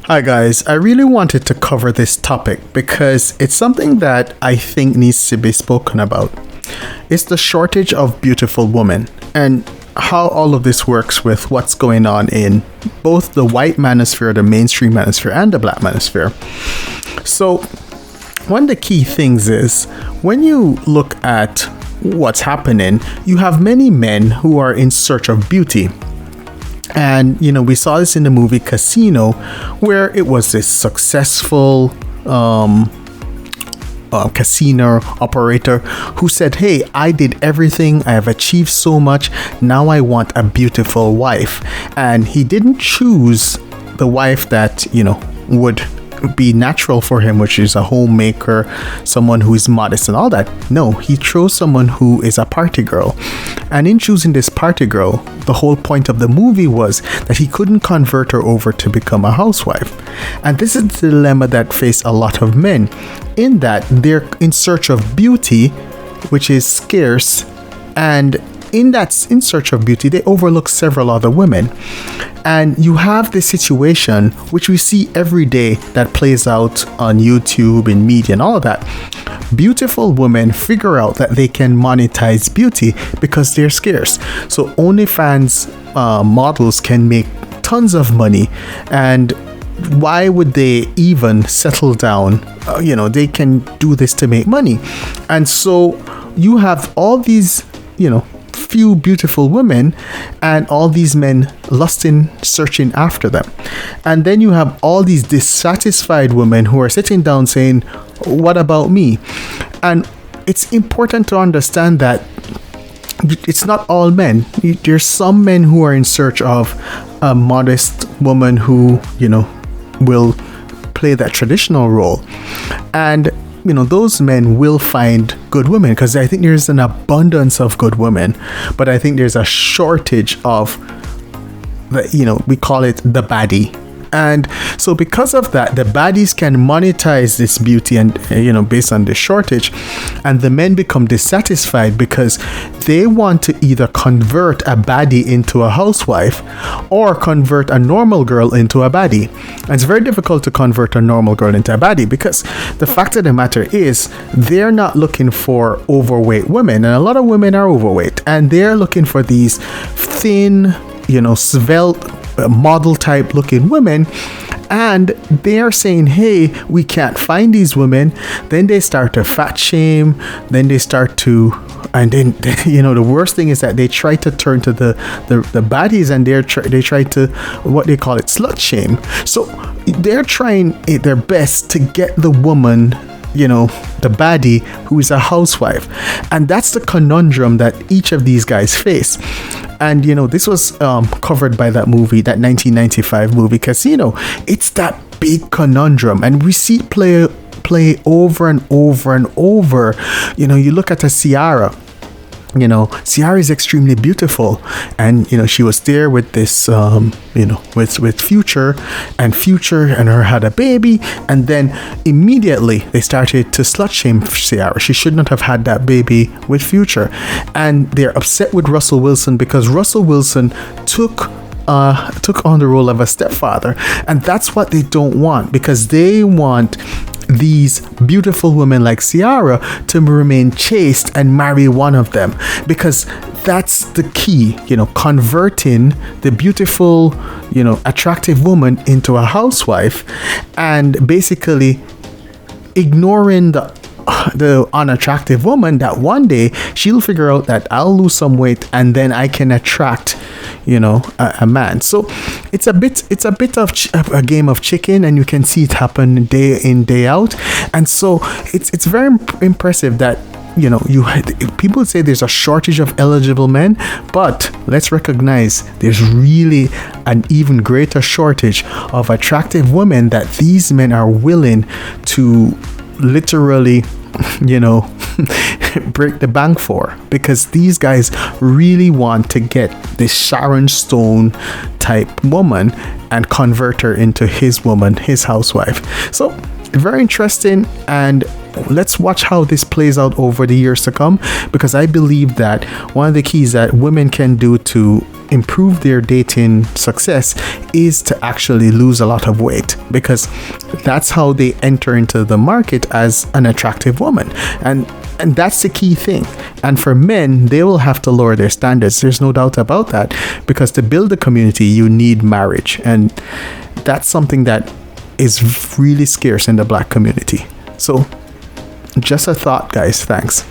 Hi guys, I really wanted to cover this topic because it's something that I think needs to be spoken about. It's the shortage of beautiful women and how all of this works with what's going on in both the white manosphere, the mainstream manosphere, and the black manosphere. So, one of the key things is when you look at what's happening, you have many men who are in search of beauty. And, we saw this in the movie Casino, where it was this successful casino operator who said, hey, I did everything. I have achieved so much. Now I want a beautiful wife. And he didn't choose the wife that, would be natural for him, which is a homemaker, someone who is modest and all that. No, he chose someone who is a party girl. And in choosing this party girl, the whole point of the movie was that he couldn't convert her over to become a housewife. And this is the dilemma that faced a lot of men, in that they're in search of beauty, which is scarce, and in search of beauty, they overlook several other women. And you have this situation, which we see every day, that plays out on YouTube, in media, and all of that. Beautiful women figure out that they can monetize beauty because they're scarce. So OnlyFans models can make tons of money. And why would they even settle down? They can do this to make money. And so you have all these, few beautiful women and all these men lusting, searching after them. And then you have all these dissatisfied women who are sitting down saying, what about me? And it's important to understand that it's not all men. There's some men who are in search of a modest woman who, will play that traditional role. And those men will find good women, because I think there's an abundance of good women, but I think there's a shortage of we call it the baddie. And so because of that, the baddies can monetize this beauty and, based on the shortage, and the men become dissatisfied because they want to either convert a baddie into a housewife or convert a normal girl into a baddie. And it's very difficult to convert a normal girl into a baddie because the fact of the matter is they're not looking for overweight women. And a lot of women are overweight and they're looking for these thin, svelte, model type looking women, and they're saying, hey, we can't find these women. Then they start to fat shame, then they start to, and then the worst thing is that they try to turn to the baddies, and they try to, what they call it, slut shame. So they're trying their best to get the woman, the baddie who is a housewife. And that's the conundrum that each of these guys face. And this was covered by that movie, that 1995 movie Casino. It's that big conundrum, and we see it play over and over and over. You look at a Ciara. Ciara is extremely beautiful, and she was there with this with Future, and Future and her had a baby, and then immediately they started to slut shame Ciara. She should not have had that baby with Future, and they're upset with Russell Wilson because Russell Wilson took on the role of a stepfather, and that's what they don't want, because they want these beautiful women like Ciara to remain chaste and marry one of them, because that's the key, converting the beautiful, attractive woman into a housewife, and basically ignoring the unattractive woman, that one day she'll figure out that I'll lose some weight and then I can attract a man. So it's a bit of a game of chicken, and you can see it happen day in, day out. And so it's very impressive that people say there's a shortage of eligible men, but let's recognize there's really an even greater shortage of attractive women that these men are willing to literally break the bank for, because these guys really want to get this Sharon Stone type woman and convert her into his woman, his housewife. So very interesting, and let's watch how this plays out over the years to come, because I believe that one of the keys that women can do to improve their dating success is to actually lose a lot of weight, because that's how they enter into the market as an attractive woman. And that's the key thing. And for men, they will have to lower their standards. There's no doubt about that, because to build a community, you need marriage. And that's something that is really scarce in the black community. So just a thought, guys. Thanks.